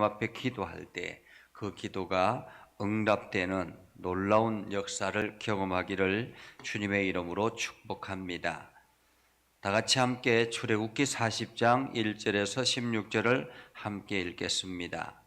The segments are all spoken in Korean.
앞에 기도할 때 그 기도가 응답되는 놀라운 역사를 경험하기를 주님의 이름으로 축복합니다. 다 같이 함께 출애굽기 40장 1절에서 16절을 함께 읽겠습니다.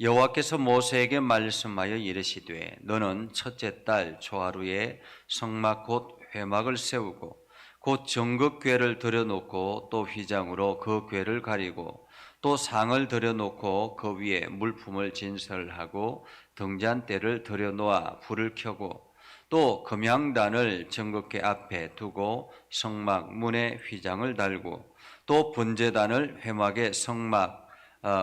여호와께서 모세에게 말씀하여 이르시되 너는 첫째 달 초하루에 성막 곧 회막을 세우고 곧 정극궤를 들여놓고 또 휘장으로 그 궤를 가리고 또 상을 들여놓고 그 위에 물품을 진설하고 등잔대를 들여놓아 불을 켜고 또 금향단을 정극궤 앞에 두고 성막 문에 휘장을 달고 또 번제단을 회막의 성막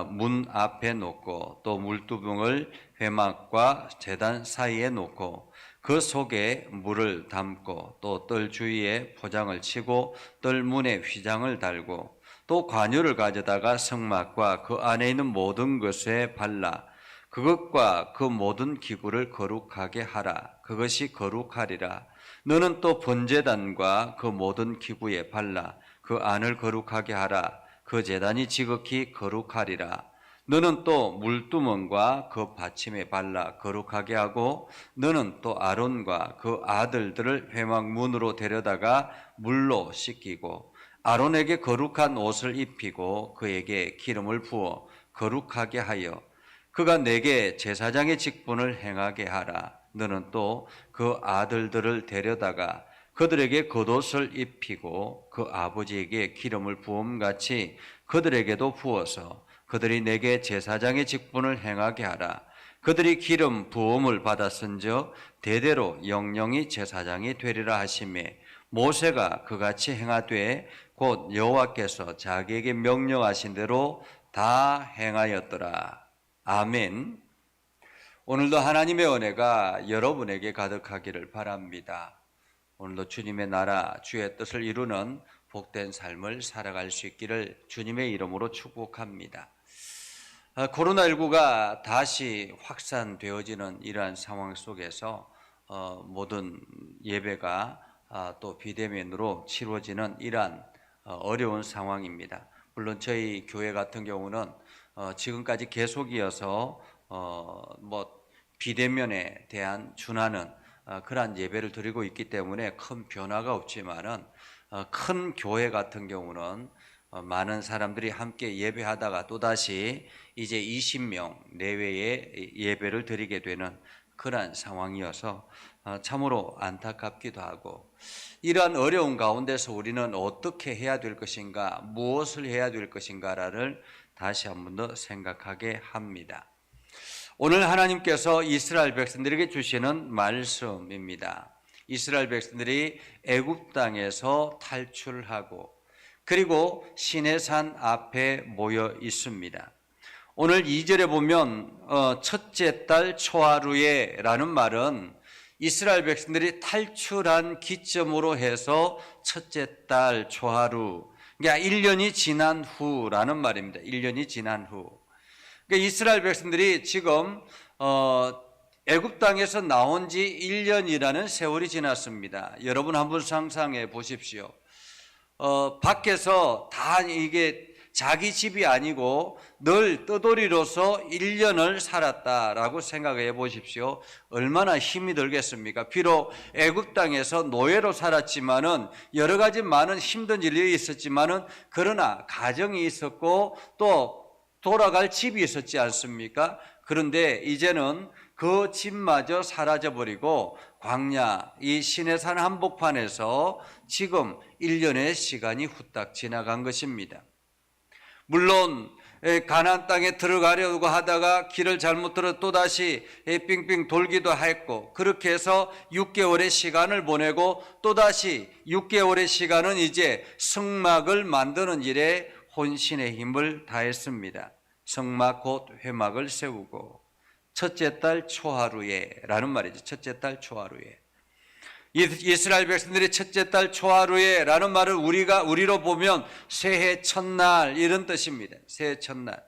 문 앞에 놓고 또 물두멍을 회막과 제단 사이에 놓고 그 속에 물을 담고 또 뜰 주위에 포장을 치고 뜰 문에 휘장을 달고 또 관유를 가져다가 성막과 그 안에 있는 모든 것에 발라 그것과 그 모든 기구를 거룩하게 하라. 그것이 거룩하리라. 너는 또 번제단과 그 모든 기구에 발라 그 안을 거룩하게 하라. 그 제단이 지극히 거룩하리라. 너는 또 물두멍과 그 받침에 발라 거룩하게 하고 너는 또 아론과 그 아들들을 회막 문으로 데려다가 물로 씻기고 아론에게 거룩한 옷을 입히고 그에게 기름을 부어 거룩하게 하여 그가 내게 제사장의 직분을 행하게 하라. 너는 또 그 아들들을 데려다가 그들에게 겉옷을 입히고 그 아버지에게 기름을 부음같이 그들에게도 부어서 그들이 내게 제사장의 직분을 행하게 하라. 그들이 기름 부음을 받았은즉 대대로 영영이 제사장이 되리라 하시매 모세가 그같이 행하되 곧 여호와께서 자기에게 명령하신 대로 다 행하였더라. 아멘. 오늘도 하나님의 은혜가 여러분에게 가득하기를 바랍니다. 오늘도 주님의 나라, 주의 뜻을 이루는 복된 삶을 살아갈 수 있기를 주님의 이름으로 축복합니다. 코로나19가 다시 확산되어지는 이러한 상황 속에서 모든 예배가 또 비대면으로 치러지는 이러한 어려운 상황입니다. 물론 저희 교회 같은 경우는 지금까지 계속이어서 비대면에 대한 준하는 그러한 예배를 드리고 있기 때문에 큰 변화가 없지만은 큰 교회 같은 경우는 많은 사람들이 함께 예배하다가 또다시 이제 20명 내외의 예배를 드리게 되는 그러한 상황이어서 참으로 안타깝기도 하고 이러한 어려운 가운데서 우리는 어떻게 해야 될 것인가, 무엇을 해야 될 것인가를 다시 한 번 더 생각하게 합니다. 오늘 하나님께서 이스라엘 백성들에게 주시는 말씀입니다. 이스라엘 백성들이 애굽 땅에서 탈출하고 그리고 시내산 앞에 모여 있습니다. 오늘 2절에 보면 첫째 달 초하루에 라는 말은 이스라엘 백성들이 탈출한 기점으로 해서 첫째 달 초하루, 그러니까 1년이 지난 후라는 말입니다. 1년이 지난 후. 그러니까 이스라엘 백성들이 지금 애굽 땅에서 나온 지 1년이라는 세월이 지났습니다. 여러분 한번 상상해 보십시오. 밖에서 다 이게 자기 집이 아니고 늘 떠돌이로서 1년을 살았다라고 생각해 보십시오. 얼마나 힘이 들겠습니까? 비록 애굽 땅에서 노예로 살았지만은 여러 가지 많은 힘든 일이 있었지만은 그러나 가정이 있었고 또 돌아갈 집이 있었지 않습니까? 그런데 이제는 그 집마저 사라져버리고 광야 이 시내산 한복판에서 지금 1년의 시간이 후딱 지나간 것입니다. 물론 가나안 땅에 들어가려고 하다가 길을 잘못 들어 또다시 빙빙 돌기도 했고 그렇게 해서 6개월의 시간을 보내고 또다시 6개월의 시간은 이제 성막을 만드는 일에 혼신의 힘을 다했습니다. 성막 곧 회막을 세우고 첫째 달 초하루에 라는 말이죠. 첫째 달 초하루에. 이스라엘 백성들이 첫째 달 초하루에 라는 말을 우리로 보면 새해 첫날 이런 뜻입니다. 새해 첫날.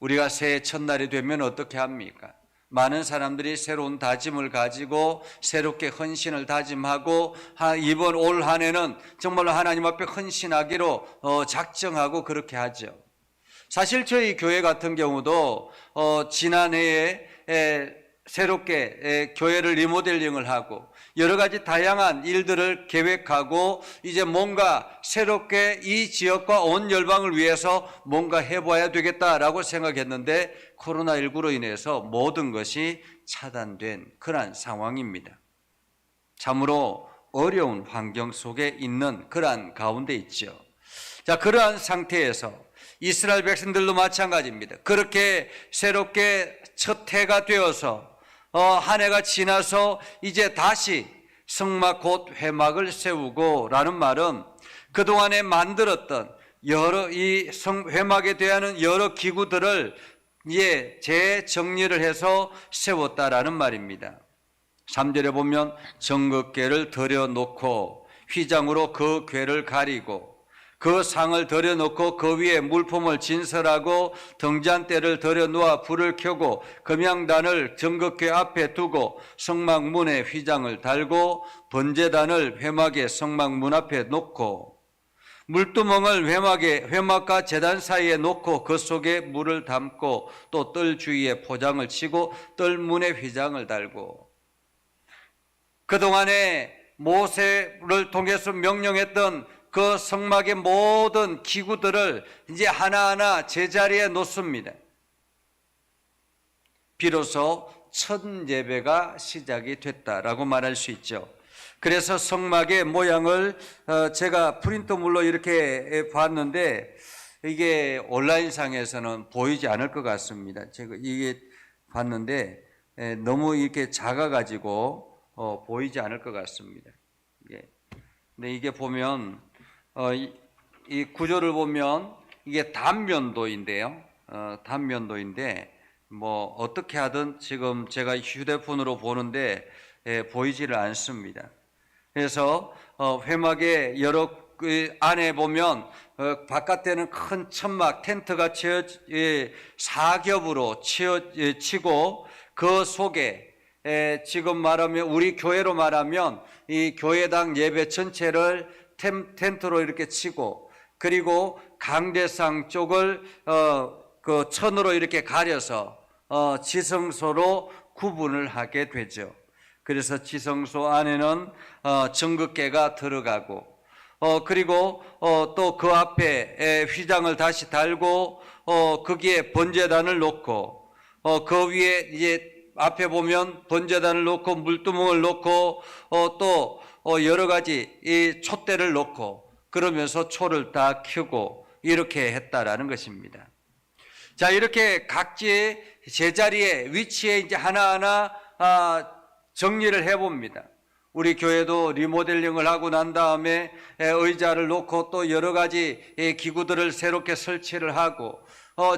우리가 새해 첫날이 되면 어떻게 합니까? 많은 사람들이 새로운 다짐을 가지고 새롭게 헌신을 다짐하고 이번 올 한 해는 정말로 하나님 앞에 헌신하기로 작정하고 그렇게 하죠. 사실 저희 교회 같은 경우도 지난해에 새롭게 교회를 리모델링을 하고 여러 가지 다양한 일들을 계획하고 이제 뭔가 새롭게 이 지역과 온 열방을 위해서 뭔가 해봐야 되겠다라고 생각했는데 코로나19로 인해서 모든 것이 차단된 그러한 상황입니다. 참으로 어려운 환경 속에 있는 그러한 가운데 있죠. 자, 그러한 상태에서 이스라엘 백성들도 마찬가지입니다. 그렇게 새롭게 첫 해가 되어서 한 해가 지나서 이제 다시 성막 곧 회막을 세우고 라는 말은 그동안에 만들었던 여러 이 회막에 대한 여러 기구들을 이제 재정리를 해서 세웠다라는 말입니다. 3절에 보면 정극궤를 들여놓고 휘장으로 그 궤를 가리고 그 상을 들여놓고 그 위에 물품을 진설하고 등잔대를 들여놓아 불을 켜고 금양단을 정극궤 앞에 두고 성막문에 휘장을 달고 번제단을 회막의 성막문 앞에 놓고 물두멍을 회막과 제단 사이에 놓고 그 속에 물을 담고 또 뜰 주위에 포장을 치고 뜰문에 휘장을 달고 그동안에 모세를 통해서 명령했던 그 성막의 모든 기구들을 이제 하나하나 제자리에 놓습니다. 비로소 첫 예배가 시작이 됐다라고 말할 수 있죠. 그래서 성막의 모양을 제가 프린터물로 이렇게 봤는데 이게 온라인상에서는 보이지 않을 것 같습니다. 제가 이게 봤는데 너무 이렇게 작아가지고 보이지 않을 것 같습니다. 근데 이게 보면 이 구조를 보면 이게 단면도인데요. 단면도인데 뭐 어떻게 하든 지금 제가 휴대폰으로 보는데 보이지를 않습니다. 그래서 회막의 여러 안에 보면 바깥에는 큰 천막 텐트가 사겹으로 치고 그 속에 지금 말하면 우리 교회로 말하면 이 교회당 예배 전체를 텐트로 이렇게 치고 그리고 강대상 쪽을 그 천으로 이렇게 가려서 지성소로 구분을 하게 되죠. 그래서 지성소 안에는 정극궤가 들어가고 그리고 또 그 앞에 휘장을 다시 달고 거기에 번제단을 놓고 그 위에 이제 앞에 보면 번제단을 놓고 물두멍을 놓고 또 여러 가지 이 촛대를 놓고 그러면서 초를 다 켜고 이렇게 했다라는 것입니다. 자, 이렇게 각지의 제자리에 위치에 이제 하나하나 정리를 해봅니다. 우리 교회도 리모델링을 하고 난 다음에 의자를 놓고 또 여러 가지 기구들을 새롭게 설치를 하고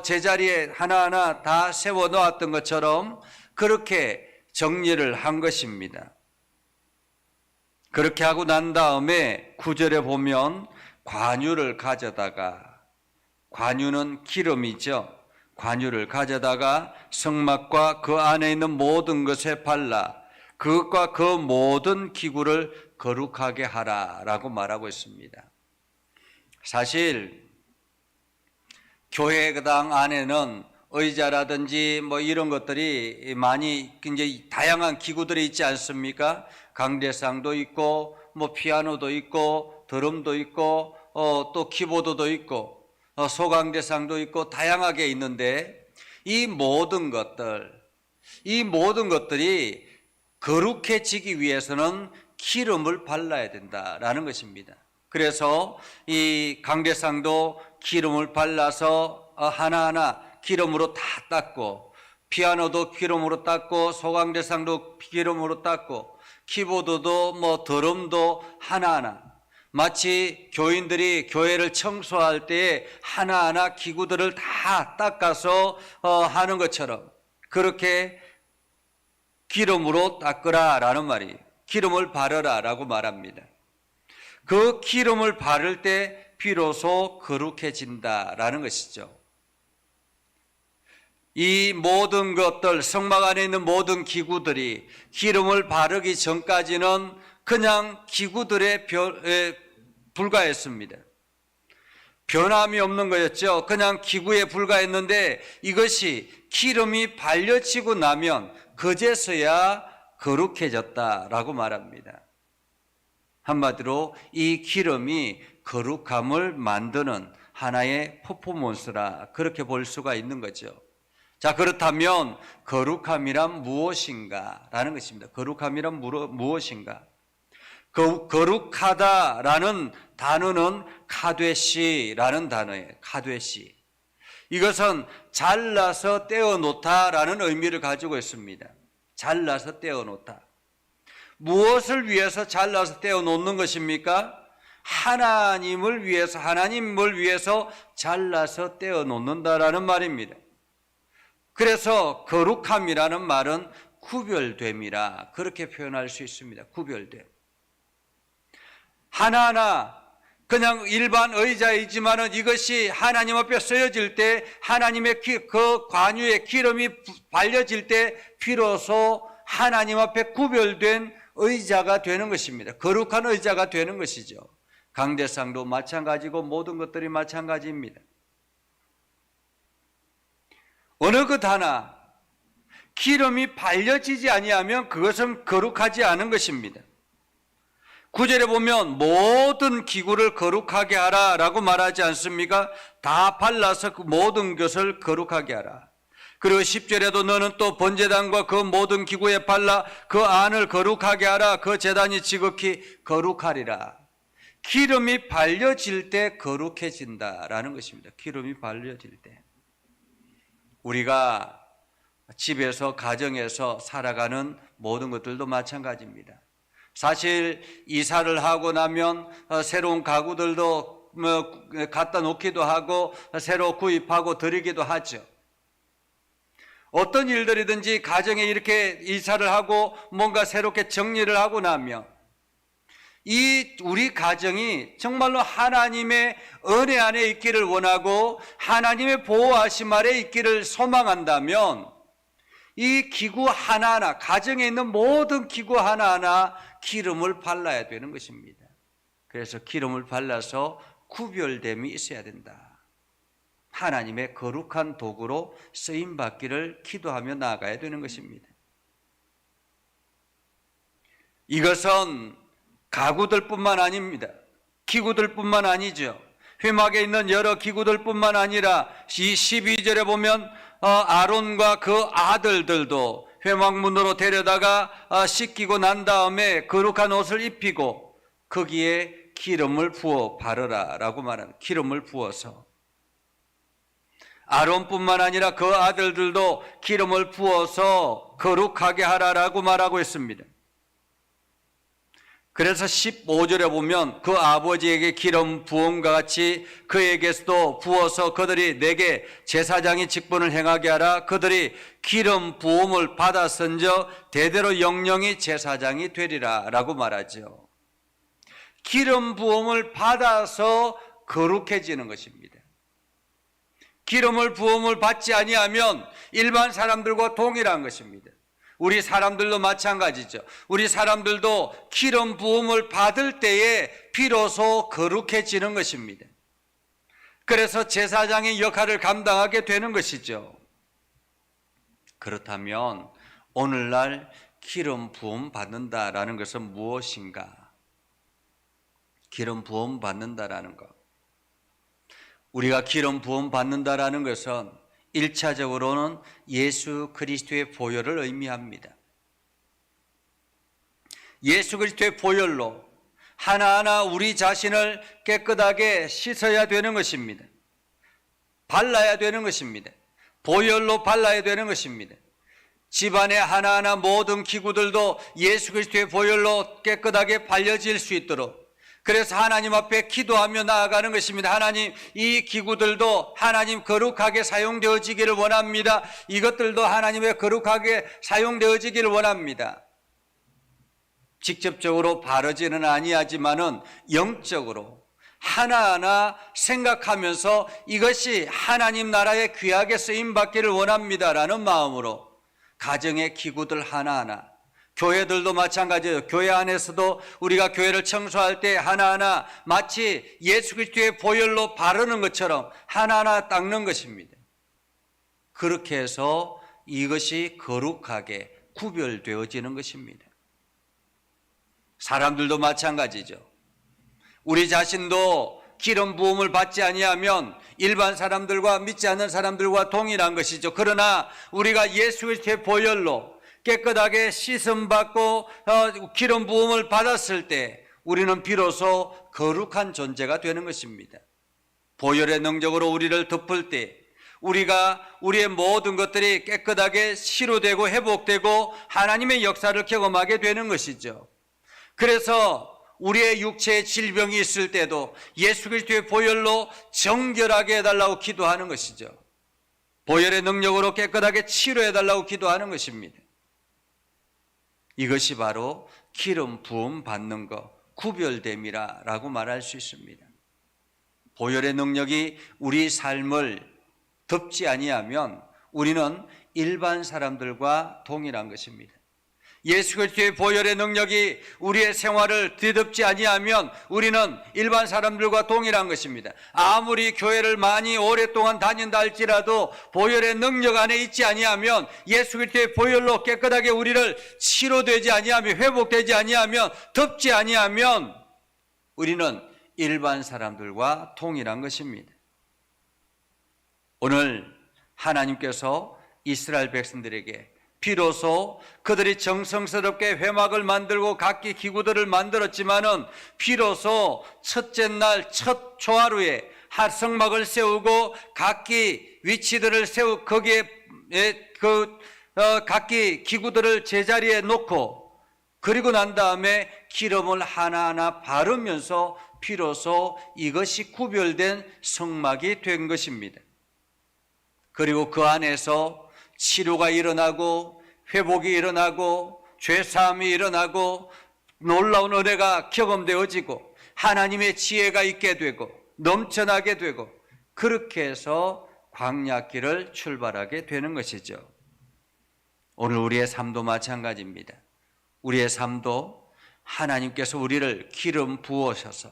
제자리에 하나하나 다 세워 놓았던 것처럼 그렇게 정리를 한 것입니다. 그렇게 하고 난 다음에 9절에 보면 관유를 가져다가, 관유는 기름이죠. 관유를 가져다가 성막과 그 안에 있는 모든 것에 발라 그것과 그 모든 기구를 거룩하게 하라라고 말하고 있습니다. 사실 교회당 안에는 의자라든지 뭐 이런 것들이 많이 굉장히 다양한 기구들이 있지 않습니까? 강대상도 있고 뭐 피아노도 있고 드럼도 있고 또 키보드도 있고 소강대상도 있고 다양하게 있는데 이 모든 것들이 거룩해지기 위해서는 기름을 발라야 된다라는 것입니다. 그래서 이 강대상도 기름을 발라서 하나하나 기름으로 다 닦고 피아노도 기름으로 닦고 소강대상도 기름으로 닦고 키보드도 뭐 드럼도 하나하나 마치 교인들이 교회를 청소할 때에 하나하나 기구들을 다 닦아서 하는 것처럼 그렇게 기름으로 닦으라라는 말이에요. 기름을 바르라라고 말합니다. 그 기름을 바를 때 비로소 거룩해진다라는 것이죠. 이 모든 것들, 성막 안에 있는 모든 기구들이 기름을 바르기 전까지는 그냥 기구들에 불과했습니다. 변함이 없는 거였죠. 그냥 기구에 불과했는데 이것이 기름이 발려지고 나면 그제서야 거룩해졌다라고 말합니다. 한마디로 이 기름이 거룩함을 만드는 하나의 퍼포먼스라 그렇게 볼 수가 있는 거죠. 자, 그렇다면 거룩함이란 무엇인가? 라는 것입니다. 거룩함이란 무엇인가? 거룩하다라는 단어는 카되시라는 단어예요. 카되시. 이것은 잘라서 떼어놓다라는 의미를 가지고 있습니다. 잘라서 떼어놓다. 무엇을 위해서 잘라서 떼어놓는 것입니까? 하나님을 위해서 잘라서 떼어놓는다라는 말입니다. 그래서 거룩함이라는 말은 구별됨이라 그렇게 표현할 수 있습니다. 구별됨. 하나하나 그냥 일반 의자이지만은 이것이 하나님 앞에 쓰여질 때 하나님의 그 관유의 기름이 발려질 때 비로소 하나님 앞에 구별된 의자가 되는 것입니다. 거룩한 의자가 되는 것이죠. 강대상도 마찬가지고 모든 것들이 마찬가지입니다. 어느 것 하나 기름이 발려지지 아니하면 그것은 거룩하지 않은 것입니다. 9절에 보면 모든 기구를 거룩하게 하라라고 말하지 않습니까? 다 발라서 그 모든 것을 거룩하게 하라. 그리고 10절에도 너는 또 번제단과 그 모든 기구에 발라 그 안을 거룩하게 하라. 그 제단이 지극히 거룩하리라. 기름이 발려질 때 거룩해진다라는 것입니다. 기름이 발려질 때. 우리가 집에서 가정에서 살아가는 모든 것들도 마찬가지입니다. 사실 이사를 하고 나면 새로운 가구들도 갖다 놓기도 하고 새로 구입하고 드리기도 하죠. 어떤 일들이든지 가정에 이렇게 이사를 하고 뭔가 새롭게 정리를 하고 나면 이 우리 가정이 정말로 하나님의 은혜 안에 있기를 원하고 하나님의 보호하심 아래 있기를 소망한다면 이 기구 하나하나, 가정에 있는 모든 기구 하나하나 기름을 발라야 되는 것입니다. 그래서 기름을 발라서 구별됨이 있어야 된다. 하나님의 거룩한 도구로 쓰임받기를 기도하며 나아가야 되는 것입니다. 이것은 가구들뿐만 아닙니다. 기구들뿐만 아니죠. 회막에 있는 여러 기구들뿐만 아니라 이 12절에 보면 아론과 그 아들들도 회막문으로 데려다가 씻기고 난 다음에 거룩한 옷을 입히고 거기에 기름을 부어 바르라 라고 말합니다. 기름을 부어서 아론뿐만 아니라 그 아들들도 기름을 부어서 거룩하게 하라라고 말하고 있습니다. 그래서 15절에 보면 그 아버지에게 기름 부음과 같이 그에게서도 부어서 그들이 내게 제사장의 직분을 행하게 하라. 그들이 기름 부음을 받았은저 대대로 영영이 제사장이 되리라 라고 말하죠. 기름 부음을 받아서 거룩해지는 것입니다. 기름을 부음을 받지 아니하면 일반 사람들과 동일한 것입니다. 우리 사람들도 마찬가지죠. 우리 사람들도 기름 부음을 받을 때에 비로소 거룩해지는 것입니다. 그래서 제사장의 역할을 감당하게 되는 것이죠. 그렇다면 오늘날 기름 부음 받는다라는 것은 무엇인가? 기름 부음 받는다라는 것. 우리가 기름 부음 받는다라는 것은 1차적으로는 예수 그리스도의 보혈을 의미합니다. 예수 그리스도의 보혈로 하나하나 우리 자신을 깨끗하게 씻어야 되는 것입니다. 발라야 되는 것입니다. 보혈로 발라야 되는 것입니다. 집안의 하나하나 모든 기구들도 예수 그리스도의 보혈로 깨끗하게 발려질 수 있도록 그래서 하나님 앞에 기도하며 나아가는 것입니다. 하나님, 이 기구들도 하나님 거룩하게 사용되어지기를 원합니다. 이것들도 하나님의 거룩하게 사용되어지기를 원합니다. 직접적으로 바르지는 아니하지만은 영적으로 하나하나 생각하면서 이것이 하나님 나라의 귀하게 쓰임받기를 원합니다라는 마음으로 가정의 기구들 하나하나 교회들도 마찬가지예요. 교회 안에서도 우리가 교회를 청소할 때 하나하나 마치 예수 그리스도의 보혈로 바르는 것처럼 하나하나 닦는 것입니다. 그렇게 해서 이것이 거룩하게 구별되어지는 것입니다. 사람들도 마찬가지죠. 우리 자신도 기름 부음을 받지 아니하면 일반 사람들과 믿지 않는 사람들과 동일한 것이죠. 그러나 우리가 예수 그리스도의 보혈로 깨끗하게 씻음 받고 기름 부음을 받았을 때 우리는 비로소 거룩한 존재가 되는 것입니다. 보혈의 능력으로 우리를 덮을 때 우리가 우리의 모든 것들이 깨끗하게 치료되고 회복되고 하나님의 역사를 경험하게 되는 것이죠. 그래서 우리의 육체에 질병이 있을 때도 예수 그리스도의 보혈로 정결하게 해달라고 기도하는 것이죠. 보혈의 능력으로 깨끗하게 치료해달라고 기도하는 것입니다. 이것이 바로 기름 부음 받는 것, 구별됨이라고 말할 수 있습니다. 보혈의 능력이 우리 삶을 덮지 아니하면 우리는 일반 사람들과 동일한 것입니다. 예수 그리스도의 보혈의 능력이 우리의 생활을 뒤덮지 아니하면 우리는 일반 사람들과 동일한 것입니다. 아무리 교회를 많이 오랫동안 다닌다 할지라도 보혈의 능력 안에 있지 아니하면 예수 그리스도의 보혈로 깨끗하게 우리를 치료되지 아니하면 회복되지 아니하면 덮지 아니하면 우리는 일반 사람들과 동일한 것입니다. 오늘 하나님께서 이스라엘 백성들에게 비로소 그들이 정성스럽게 회막을 만들고 각기 기구들을 만들었지만은 비로소 첫째 날 첫 초하루에 성막을 세우고 각기 위치들을 거기에 각기 기구들을 제자리에 놓고 그리고 난 다음에 기름을 하나하나 바르면서 비로소 이것이 구별된 성막이 된 것입니다. 그리고 그 안에서 치료가 일어나고 회복이 일어나고 죄사함이 일어나고 놀라운 은혜가 경험되어지고 하나님의 지혜가 있게 되고 넘쳐나게 되고 그렇게 해서 광야길을 출발하게 되는 것이죠. 오늘 우리의 삶도 마찬가지입니다. 우리의 삶도 하나님께서 우리를 기름 부으셔서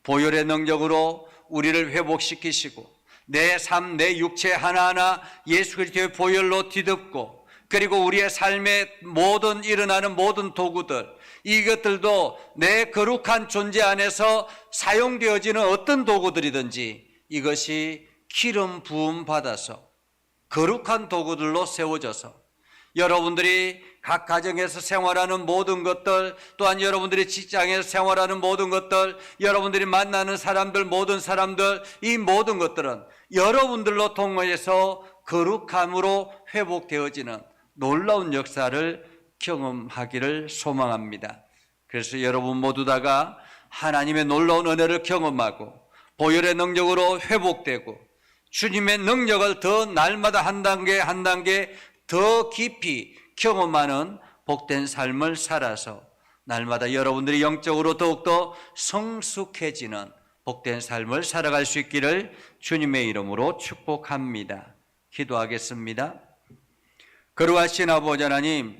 보혈의 능력으로 우리를 회복시키시고 내 삶, 내 육체 하나하나 예수 그리스도의 보혈로 뒤덮고 그리고 우리의 삶에 모든 일어나는 모든 도구들 이것들도 내 거룩한 존재 안에서 사용되어지는 어떤 도구들이든지 이것이 기름 부음 받아서 거룩한 도구들로 세워져서 여러분들이 각 가정에서 생활하는 모든 것들 또한 여러분들이 직장에서 생활하는 모든 것들 여러분들이 만나는 사람들 모든 사람들 이 모든 것들은 여러분들로 통해서 거룩함으로 회복되어지는 놀라운 역사를 경험하기를 소망합니다. 그래서 여러분 모두 다가 하나님의 놀라운 은혜를 경험하고 보혈의 능력으로 회복되고 주님의 능력을 더 날마다 한 단계 한 단계 더 깊이 경험하는 복된 삶을 살아서 날마다 여러분들이 영적으로 더욱더 성숙해지는 복된 삶을 살아갈 수 있기를 주님의 이름으로 축복합니다. 기도하겠습니다. 거룩하신 아버지 하나님,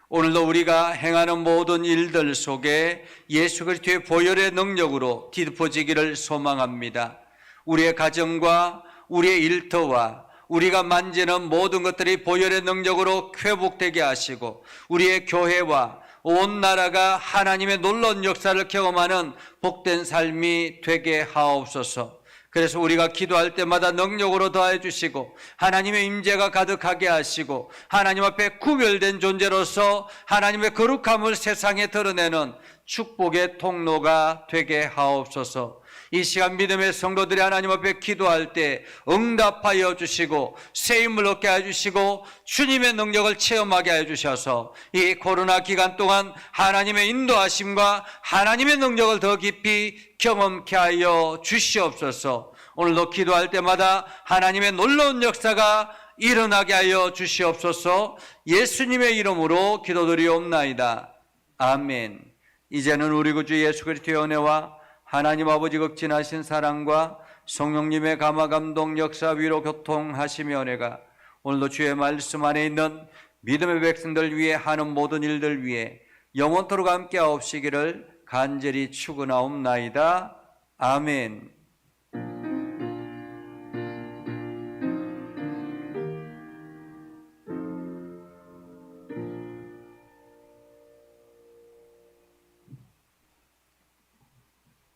오늘도 우리가 행하는 모든 일들 속에 예수 그리스도의 보혈의 능력으로 뒤덮어지기를 소망합니다. 우리의 가정과 우리의 일터와 우리가 만지는 모든 것들이 보혈의 능력으로 회복되게 하시고 우리의 교회와 온 나라가 하나님의 놀라운 역사를 경험하는 복된 삶이 되게 하옵소서. 그래서 우리가 기도할 때마다 능력으로 더해 주시고 하나님의 임재가 가득하게 하시고 하나님 앞에 구별된 존재로서 하나님의 거룩함을 세상에 드러내는 축복의 통로가 되게 하옵소서. 이 시간 믿음의 성도들이 하나님 앞에 기도할 때 응답하여 주시고 새 힘을 얻게 해주시고 주님의 능력을 체험하게 해주셔서 이 코로나 기간 동안 하나님의 인도하심과 하나님의 능력을 더 깊이 경험케 하여 주시옵소서. 오늘도 기도할 때마다 하나님의 놀라운 역사가 일어나게 하여 주시옵소서. 예수님의 이름으로 기도드리옵나이다. 아멘. 이제는 우리 구주 예수 그리스도의 은혜와 하나님 아버지 극진하신 사랑과 성령님의 감화 감동 역사 위로 교통하시며 은혜가 오늘도 주의 말씀 안에 있는 믿음의 백성들 위해 하는 모든 일들 위해 영원토록 함께하옵시기를 간절히 축원하옵나이다. 아멘.